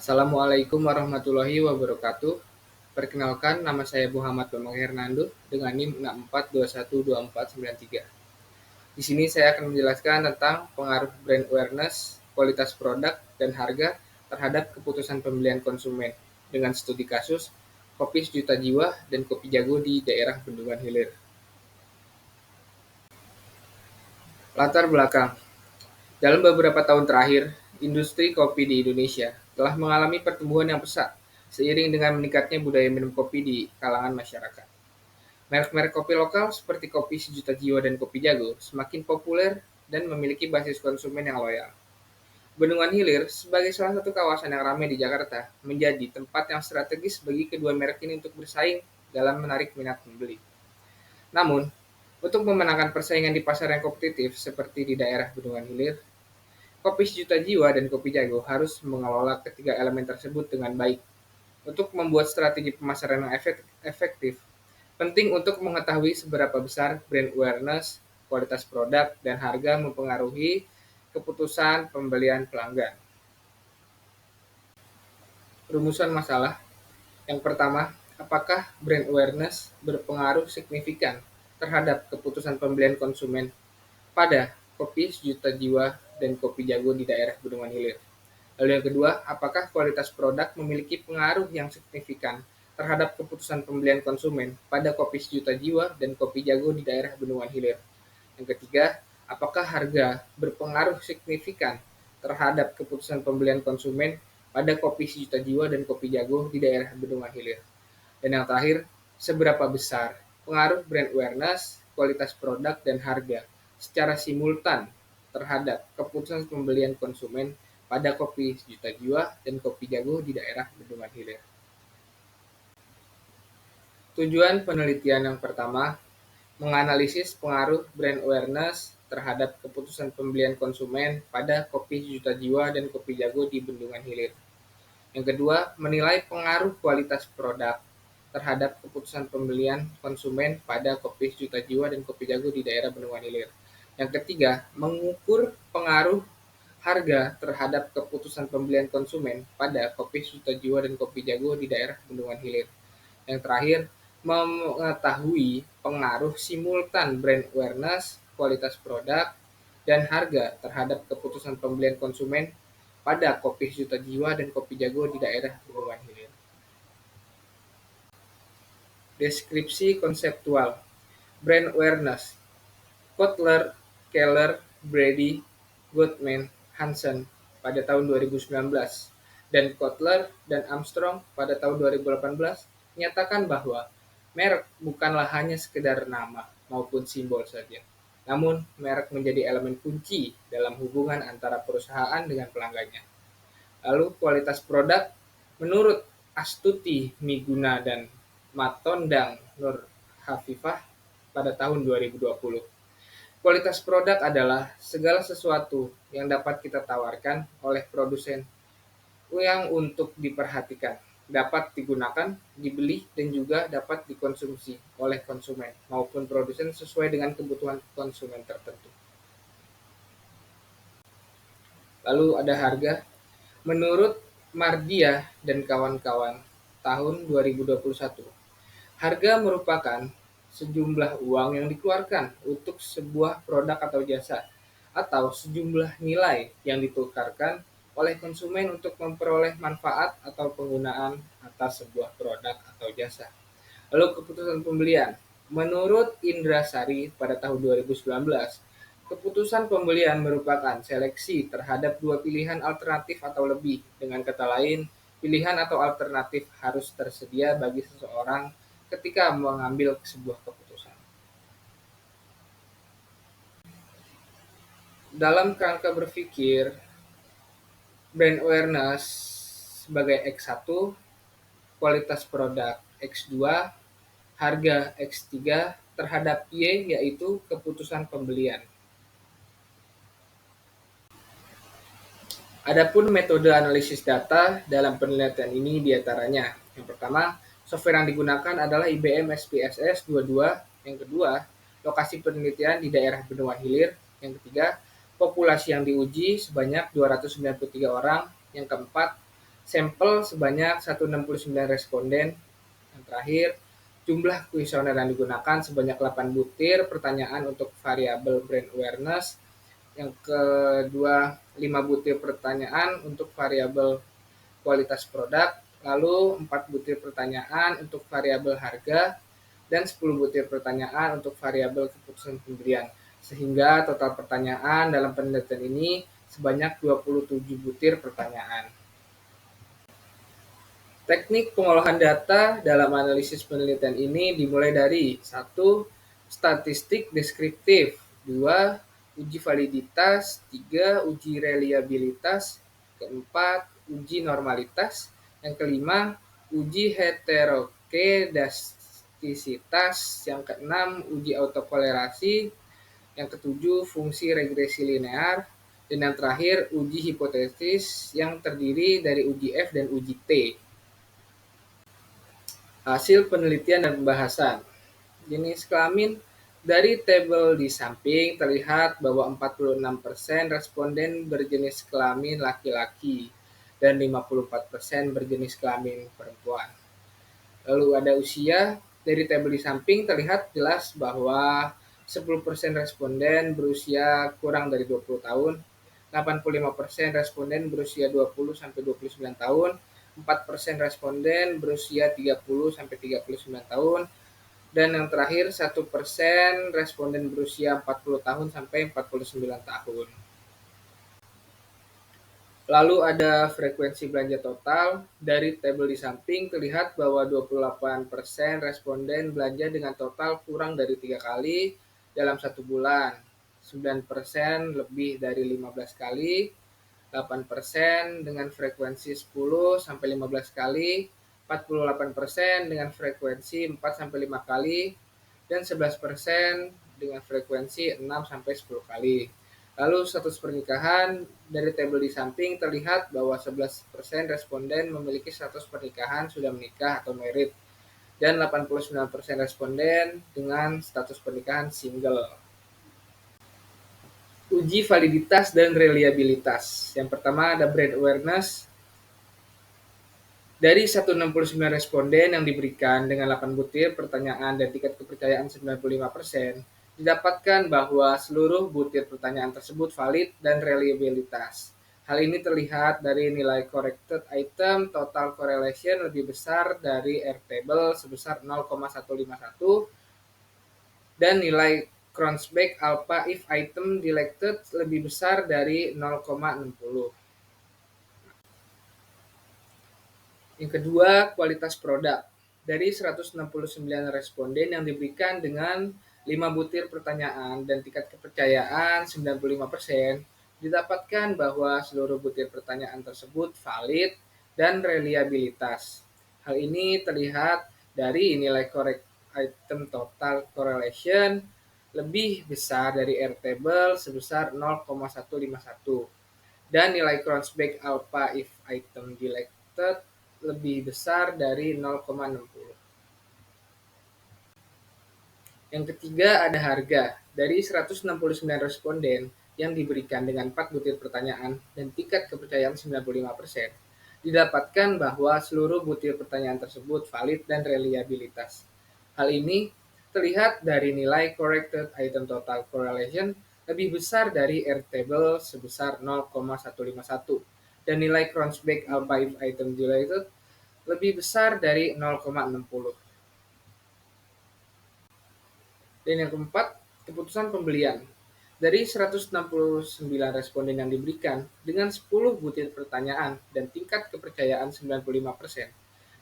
Assalamualaikum warahmatullahi wabarakatuh. Perkenalkan, nama saya Muhammad Bambang Hernando dengan NIM 64212493. Di sini saya akan menjelaskan tentang pengaruh brand awareness, kualitas produk, dan harga terhadap keputusan pembelian konsumen dengan studi kasus Kopi Sejuta Jiwa dan Kopi Jago di daerah Bendungan Hilir. Latar belakang. Dalam beberapa tahun terakhir, industri kopi di Indonesia telah mengalami pertumbuhan yang pesat seiring dengan meningkatnya budaya minum kopi di kalangan masyarakat. Merek-merek kopi lokal seperti Kopi Sejuta Jiwa dan Kopi Jago semakin populer dan memiliki basis konsumen yang loyal. Bendungan Hilir, sebagai salah satu kawasan yang ramai di Jakarta, menjadi tempat yang strategis bagi kedua merek ini untuk bersaing dalam menarik minat pembeli. Namun, untuk memenangkan persaingan di pasar yang kompetitif seperti di daerah Bendungan Hilir, Kopi Sejuta Jiwa dan Kopi Jago harus mengelola ketiga elemen tersebut dengan baik. Untuk membuat strategi pemasaran yang efektif, penting untuk mengetahui seberapa besar brand awareness, kualitas produk, dan harga mempengaruhi keputusan pembelian pelanggan. Rumusan masalah. Yang pertama, apakah brand awareness berpengaruh signifikan terhadap keputusan pembelian konsumen pada Kopi Sejuta Jiwa dan Kopi Jago di daerah Bendungan Hilir? Lalu yang kedua, apakah kualitas produk memiliki pengaruh yang signifikan terhadap keputusan pembelian konsumen pada Kopi Sejuta Jiwa dan Kopi Jago di daerah Bendungan Hilir? Yang ketiga, apakah harga berpengaruh signifikan terhadap keputusan pembelian konsumen pada Kopi Sejuta Jiwa dan Kopi Jago di daerah Bendungan Hilir? Dan yang terakhir, seberapa besar pengaruh brand awareness, kualitas produk, dan harga secara simultan terhadap keputusan pembelian konsumen pada Kopi Sejuta Jiwa dan Kopi Jago di daerah Bendungan Hilir. Tujuan penelitian yang pertama, menganalisis pengaruh brand awareness terhadap keputusan pembelian konsumen pada Kopi Sejuta Jiwa dan Kopi Jago di Bendungan Hilir. Yang kedua, menilai pengaruh kualitas produk terhadap keputusan pembelian konsumen pada Kopi Sejuta Jiwa dan Kopi Jago di daerah Bendungan Hilir. Yang ketiga, mengukur pengaruh harga terhadap keputusan pembelian konsumen pada Kopi Sejuta Jiwa dan Kopi Jago di daerah Bendungan Hilir. Yang terakhir, mengetahui pengaruh simultan brand awareness, kualitas produk, dan harga terhadap keputusan pembelian konsumen pada Kopi Sejuta Jiwa dan Kopi Jago di daerah Bendungan Hilir. Deskripsi konseptual. Brand awareness. Kotler, Keller, Brady, Goodman, Hansen pada tahun 2019 dan Kotler dan Armstrong pada tahun 2018 menyatakan bahwa merek bukanlah hanya sekedar nama maupun simbol saja. Namun, merek menjadi elemen kunci dalam hubungan antara perusahaan dengan pelanggannya. Lalu, kualitas produk menurut Astuti Miguna dan Matondang Nur Hafifah pada tahun 2020. Kualitas produk adalah segala sesuatu yang dapat kita tawarkan oleh produsen yang untuk diperhatikan, dapat digunakan, dibeli, dan juga dapat dikonsumsi oleh konsumen maupun produsen sesuai dengan kebutuhan konsumen tertentu. Lalu ada harga. Menurut Mardia dan kawan-kawan tahun 2021, harga merupakan sejumlah uang yang dikeluarkan untuk sebuah produk atau jasa, atau sejumlah nilai yang ditukarkan oleh konsumen untuk memperoleh manfaat atau penggunaan atas sebuah produk atau jasa. Lalu keputusan pembelian. Menurut Indra Sari pada tahun 2019, keputusan pembelian merupakan seleksi terhadap dua pilihan alternatif atau lebih. Dengan kata lain, pilihan atau alternatif harus tersedia bagi seseorang ketika mengambil sebuah keputusan. Dalam kerangka berpikir, brand awareness sebagai X1, kualitas produk X2, harga X3 terhadap Y yaitu keputusan pembelian. Adapun metode analisis data dalam penelitian ini diantaranya. Yang pertama, software yang digunakan adalah IBM SPSS 22. Yang kedua, lokasi penelitian di daerah Bendungan Hilir. Yang ketiga, populasi yang diuji sebanyak 293 orang. Yang keempat, Sampel sebanyak 169 responden. Yang terakhir, jumlah kuesioner yang digunakan sebanyak 8 butir pertanyaan untuk variabel brand awareness. Yang kedua, 5 butir pertanyaan untuk variabel kualitas produk, lalu 4 butir pertanyaan untuk variabel harga, dan 10 butir pertanyaan untuk variabel keputusan pembelian. Sehingga total pertanyaan dalam penelitian ini sebanyak 27 butir pertanyaan. Teknik pengolahan data dalam analisis penelitian ini dimulai dari 1. Statistik deskriptif, 2. Uji validitas, 3. Uji reliabilitas, keempat, uji normalitas, yang kelima, uji heterokedastisitas, yang keenam, uji autokolerasi, yang ketujuh, fungsi regresi linear, dan yang terakhir, uji hipotesis yang terdiri dari uji F dan uji T. Hasil penelitian dan pembahasan. Jenis kelamin dari tabel di samping terlihat bahwa 46% responden berjenis kelamin laki-laki dan 54% berjenis kelamin perempuan. Lalu ada usia. Dari tabel di samping terlihat jelas bahwa 10% responden berusia kurang dari 20 tahun, 85% responden berusia 20-29 tahun, 4% responden berusia 30-39 tahun, dan yang terakhir 1% responden berusia 40 tahun sampai 49 tahun. Lalu ada frekuensi belanja total. Dari tabel di samping terlihat bahwa 28% responden belanja dengan total kurang dari 3 kali dalam 1 bulan, 9% lebih dari 15 kali, 8% dengan frekuensi 10-15 kali, 48% dengan frekuensi 4-5 kali, dan 11% dengan frekuensi 6-10 kali. Lalu status pernikahan. Dari tabel di samping terlihat bahwa 11% responden memiliki status pernikahan sudah menikah atau married, dan 89% responden dengan status pernikahan single. Uji validitas dan reliabilitas. Yang pertama ada brand awareness. Dari 169 responden yang diberikan dengan 8 butir pertanyaan dan tingkat kepercayaan 95%, didapatkan bahwa seluruh butir pertanyaan tersebut valid dan reliabilitas. Hal ini terlihat dari nilai corrected item total correlation lebih besar dari R-table sebesar 0,151 dan nilai Cronbach alpha if item deleted lebih besar dari 0,60. Yang kedua, kualitas produk. Dari 169 responden yang diberikan dengan 5 butir pertanyaan dan tingkat kepercayaan 95%, didapatkan bahwa seluruh butir pertanyaan tersebut valid dan reliabilitas. Hal ini terlihat dari nilai correct item total correlation lebih besar dari R-table sebesar 0,151 dan nilai Cronbach alpha if item deleted lebih besar dari 0,60. Yang ketiga ada harga. Dari 169 responden yang diberikan dengan 4 butir pertanyaan dan tingkat kepercayaan 95%, didapatkan bahwa seluruh butir pertanyaan tersebut valid dan reliabilitas. Hal ini terlihat dari nilai corrected item total correlation lebih besar dari R-table sebesar 0,151 dan nilai Cronbach alpha if item deleted lebih besar dari 0,60. Dan yang keempat, keputusan pembelian. Dari 169 responden yang diberikan dengan 10 butir pertanyaan dan tingkat kepercayaan 95%,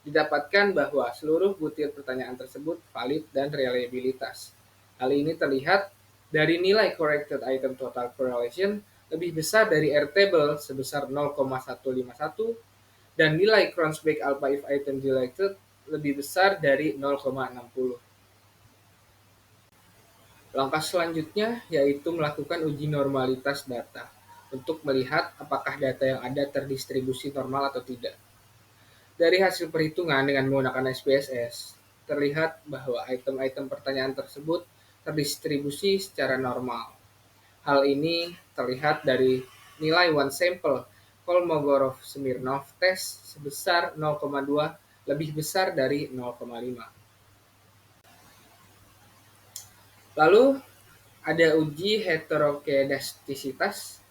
didapatkan bahwa seluruh butir pertanyaan tersebut valid dan reliabilitas. Hal ini terlihat dari nilai corrected item total correlation lebih besar dari R-table sebesar 0,151 dan nilai Cronbach alpha if item deleted lebih besar dari 0,60. Langkah selanjutnya yaitu melakukan uji normalitas data untuk melihat apakah data yang ada terdistribusi normal atau tidak. Dari hasil perhitungan dengan menggunakan SPSS, terlihat bahwa item-item pertanyaan tersebut terdistribusi secara normal. Hal ini terlihat dari nilai one sample Kolmogorov-Smirnov test sebesar 0,2 lebih besar dari 0,5. Lalu ada uji heterokedastisitas.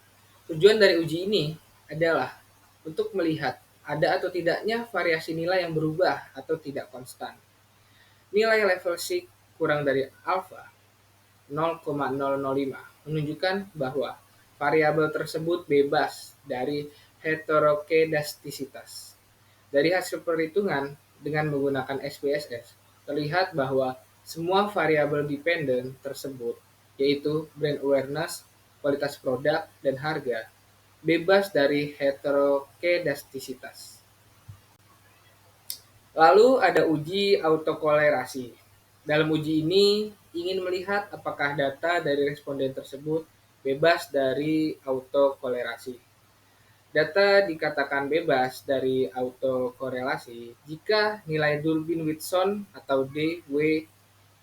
Tujuan dari uji ini adalah untuk melihat ada atau tidaknya variasi nilai yang berubah atau tidak konstan. Nilai level sig kurang dari alfa 0,005 menunjukkan bahwa variabel tersebut bebas dari heterokedastisitas. Dari hasil perhitungan dengan menggunakan SPSS, terlihat bahwa semua variabel dependen tersebut, yaitu brand awareness, kualitas produk, dan harga, bebas dari heterokedastisitas. Lalu ada uji autokolerasi. Dalam uji ini ingin melihat apakah data dari responden tersebut bebas dari autokolerasi. Data dikatakan bebas dari autokorelasi jika nilai Durbin-Watson atau DW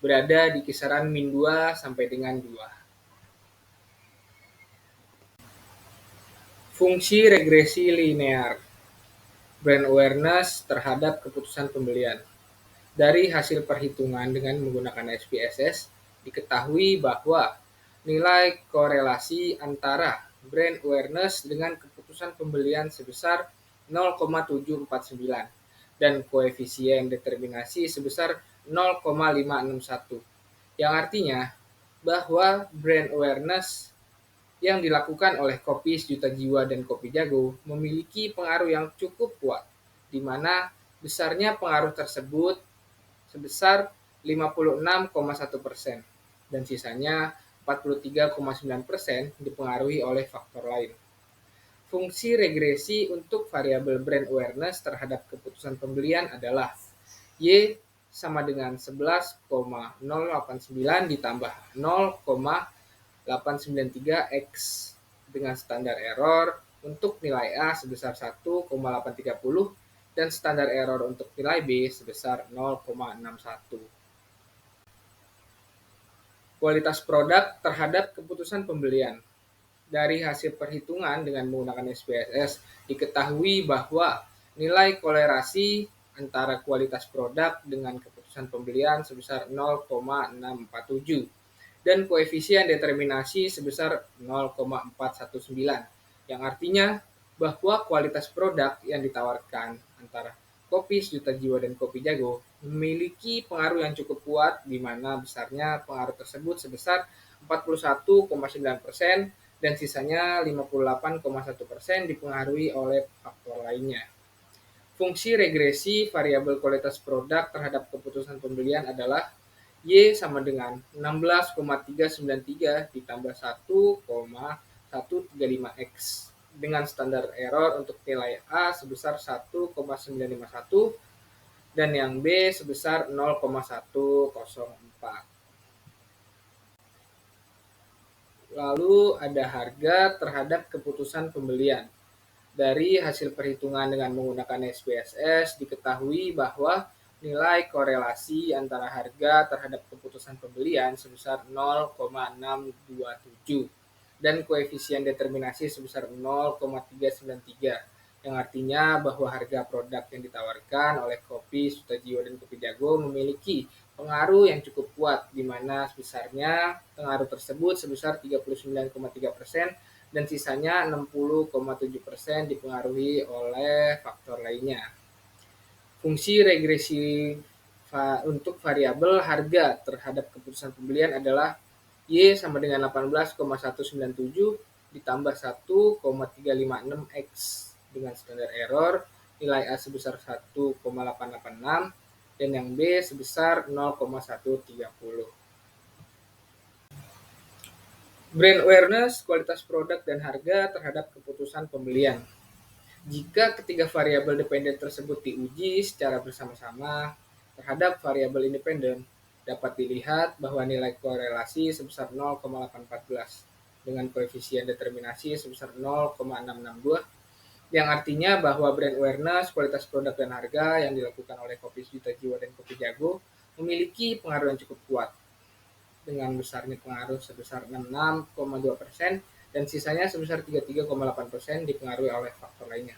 berada di kisaran min 2 sampai dengan 2. Fungsi regresi linear. Brand awareness terhadap keputusan pembelian. Dari hasil perhitungan dengan menggunakan SPSS, diketahui bahwa nilai korelasi antara brand awareness dengan keputusan pembelian sebesar 0,749 dan koefisien determinasi sebesar 0,561, yang artinya bahwa brand awareness yang dilakukan oleh Kopi Sejuta Jiwa dan Kopi Jago memiliki pengaruh yang cukup kuat, di mana besarnya pengaruh tersebut sebesar 56,1% dan sisanya 43,9% dipengaruhi oleh faktor lain. Fungsi regresi untuk variabel brand awareness terhadap keputusan pembelian adalah Y sama dengan 11,089 ditambah 0,893 X dengan standar error untuk nilai A sebesar 1,830 dan standar error untuk nilai B sebesar 0,61. Kualitas produk terhadap keputusan pembelian. Dari hasil perhitungan dengan menggunakan SPSS, diketahui bahwa nilai kolerasi antara kualitas produk dengan keputusan pembelian sebesar 0,647 dan koefisien determinasi sebesar 0,419, yang artinya bahwa kualitas produk yang ditawarkan antara Kopi Sejuta Jiwa dan Kopi Jago memiliki pengaruh yang cukup kuat, di mana besarnya pengaruh tersebut sebesar 41,9% dan sisanya 58,1% dipengaruhi oleh faktor lainnya. Fungsi regresi variabel kualitas produk terhadap keputusan pembelian adalah Y sama dengan 16,393 ditambah 1,135X dengan standar error untuk nilai A sebesar 1,951 dan yang B sebesar 0,104. Lalu ada harga terhadap keputusan pembelian. Dari hasil perhitungan dengan menggunakan SPSS, diketahui bahwa nilai korelasi antara harga terhadap keputusan pembelian sebesar 0,627 dan koefisien determinasi sebesar 0,393, yang artinya bahwa harga produk yang ditawarkan oleh Kopi Sejuta Jiwa dan Kopi Jago memiliki pengaruh yang cukup kuat, di mana besarnya pengaruh tersebut sebesar 39,3% dan sisanya 60,7% dipengaruhi oleh faktor lainnya. Fungsi regresi untuk variabel harga terhadap keputusan pembelian adalah Y sama dengan 18,197 ditambah 1,356X dengan standar error nilai A sebesar 1,886 dan yang B sebesar 0,130. Brand awareness, kualitas produk, dan harga terhadap keputusan pembelian. Jika ketiga variabel dependen tersebut diuji secara bersama-sama terhadap variabel independen, dapat dilihat bahwa nilai korelasi sebesar 0,814 dengan koefisien determinasi sebesar 0,662, yang artinya bahwa brand awareness, kualitas produk, dan harga yang dilakukan oleh Kopi Sejuta Jiwa dan Kopi Jago memiliki pengaruh yang cukup kuat dengan besarnya pengaruh sebesar 66,2% dan sisanya sebesar 33,8% dipengaruhi oleh faktor lainnya.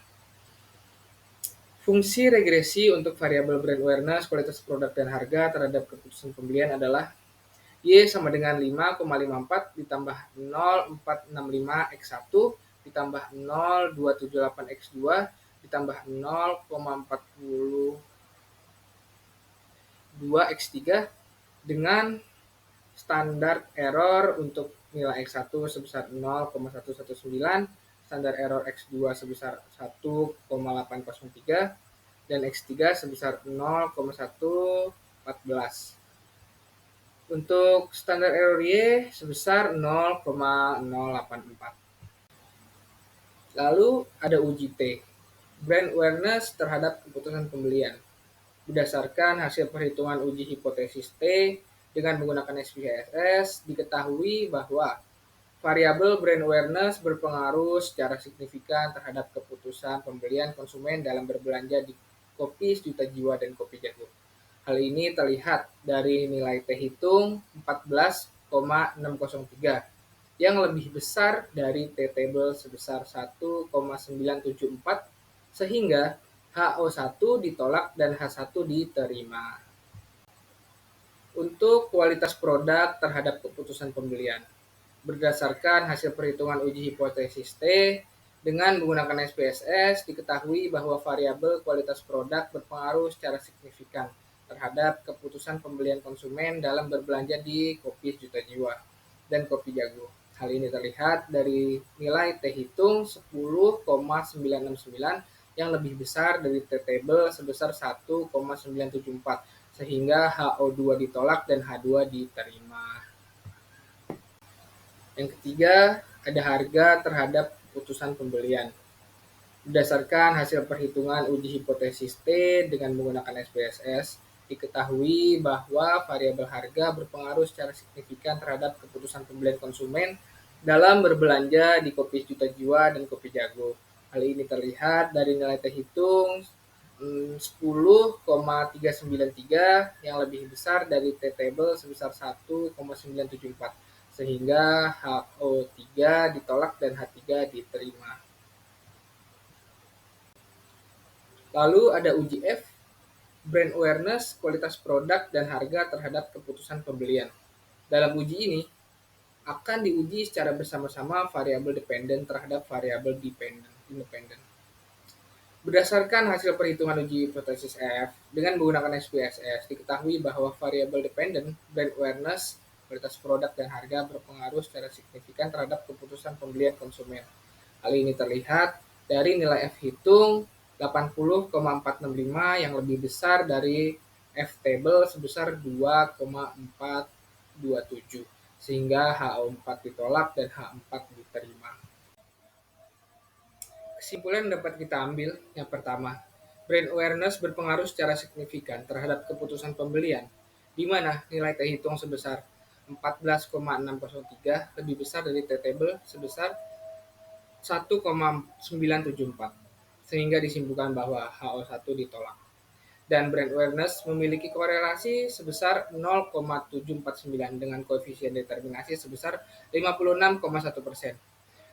Fungsi regresi untuk variabel brand awareness, kualitas produk, dan harga terhadap keputusan pembelian adalah Y sama dengan 5,54 ditambah 0,465 X1 ditambah 0,278 X2 ditambah 0,42 X3 dengan standar error untuk nilai X1 sebesar 0,119, standar error X2 sebesar 1,803, dan X3 sebesar 0,114. Untuk standar error Y sebesar 0,084. Lalu ada uji T, brand awareness terhadap keputusan pembelian. Berdasarkan hasil perhitungan uji hipotesis T dengan menggunakan SPSS, diketahui bahwa variabel brand awareness berpengaruh secara signifikan terhadap keputusan pembelian konsumen dalam berbelanja di Kopi Sejuta Jiwa dan Kopi Jago. Hal ini terlihat dari nilai T hitung 14,603 yang lebih besar dari T-table sebesar 1,974 sehingga HO1 ditolak dan H1 diterima. Untuk kualitas produk terhadap keputusan pembelian. Berdasarkan hasil perhitungan uji hipotesis T, dengan menggunakan SPSS, diketahui bahwa variabel kualitas produk berpengaruh secara signifikan terhadap keputusan pembelian konsumen dalam berbelanja di Kopi Sejuta Jiwa dan Kopi Jago. Hal ini terlihat dari nilai T hitung 10,969 yang lebih besar dari T-table sebesar 1,974 sehingga HO2 ditolak dan H2 diterima. Yang ketiga, ada harga terhadap keputusan pembelian. Berdasarkan hasil perhitungan uji hipotesis T dengan menggunakan SPSS, diketahui bahwa variabel harga berpengaruh secara signifikan terhadap keputusan pembelian konsumen dalam berbelanja di Kopi Sejuta Jiwa dan Kopi Jago. Hal ini terlihat dari nilai T hitung 10,393 yang lebih besar dari T-table sebesar 1,974 sehingga HO3 ditolak dan H3 diterima. Lalu ada uji F, brand awareness, kualitas produk, dan harga terhadap keputusan pembelian. Dalam uji ini, akan diuji secara bersama-sama variabel dependen terhadap variabel independen. Berdasarkan hasil perhitungan uji hipotesis F, dengan menggunakan SPSS, diketahui bahwa variabel dependen, brand awareness, kualitas produk, dan harga berpengaruh secara signifikan terhadap keputusan pembelian konsumen. Hal ini terlihat dari nilai F hitung 80,465 yang lebih besar dari F-table sebesar 2,427 sehingga HO4 ditolak dan H4 diterima. Kesimpulan yang dapat kita ambil, yang pertama, brand awareness berpengaruh secara signifikan terhadap keputusan pembelian, di mana nilai T hitung sebesar 14,603 lebih besar dari T-table sebesar 1,974, sehingga disimpulkan bahwa HO1 ditolak. Dan brand awareness memiliki korelasi sebesar 0,749 dengan koefisien determinasi sebesar 56,1%.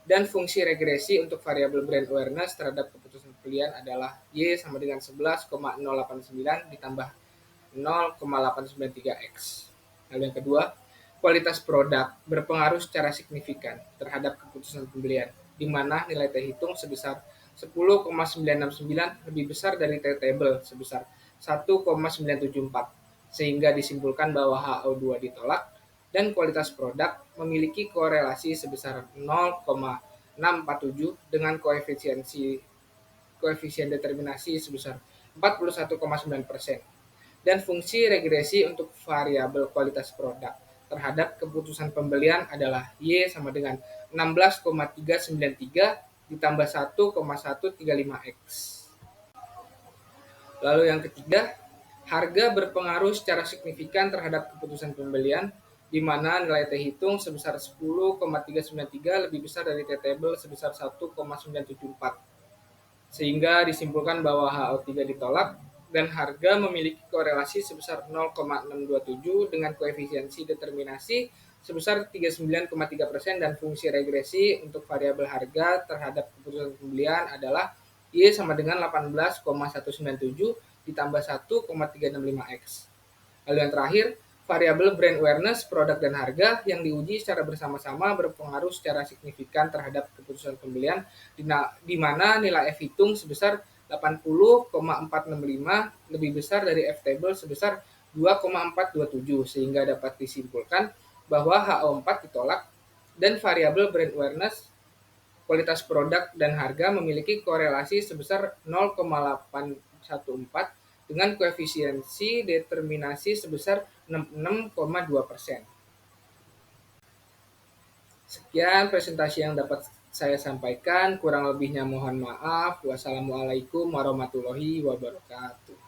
Dan fungsi regresi untuk variabel brand awareness terhadap keputusan pembelian adalah Y sama dengan 11,089 ditambah 0,893X. Lalu yang kedua, kualitas produk berpengaruh secara signifikan terhadap keputusan pembelian, di mana nilai T hitung sebesar 10,969 lebih besar dari T-table sebesar 1,974, sehingga disimpulkan bahwa HO2 ditolak, dan kualitas produk memiliki korelasi sebesar 0,647 dengan koefisien determinasi sebesar 41,9%. Dan fungsi regresi untuk variabel kualitas produk terhadap keputusan pembelian adalah Y sama dengan 16,393 ditambah 1,135X. Lalu yang ketiga, harga berpengaruh secara signifikan terhadap keputusan pembelian, di mana nilai T hitung sebesar 10,393 lebih besar dari T-table sebesar 1,974, sehingga disimpulkan bahwa HO3 ditolak, dan harga memiliki korelasi sebesar 0,627 dengan koefisiensi determinasi sebesar 39,3% dan fungsi regresi untuk variabel harga terhadap keputusan pembelian adalah Y sama dengan 18,197 ditambah 1,365X. Lalu yang terakhir, variabel brand awareness, produk dan harga yang diuji secara bersama-sama berpengaruh secara signifikan terhadap keputusan pembelian, di mana nilai F hitung sebesar 80,465 lebih besar dari F table sebesar 2,427, sehingga dapat disimpulkan bahwa HO4 ditolak dan variabel brand awareness, kualitas produk dan harga memiliki korelasi sebesar 0,814 dengan koefisiensi determinasi sebesar 66,2%. Sekian presentasi yang dapat saya sampaikan, kurang lebihnya mohon maaf. Wassalamualaikum warahmatullahi wabarakatuh.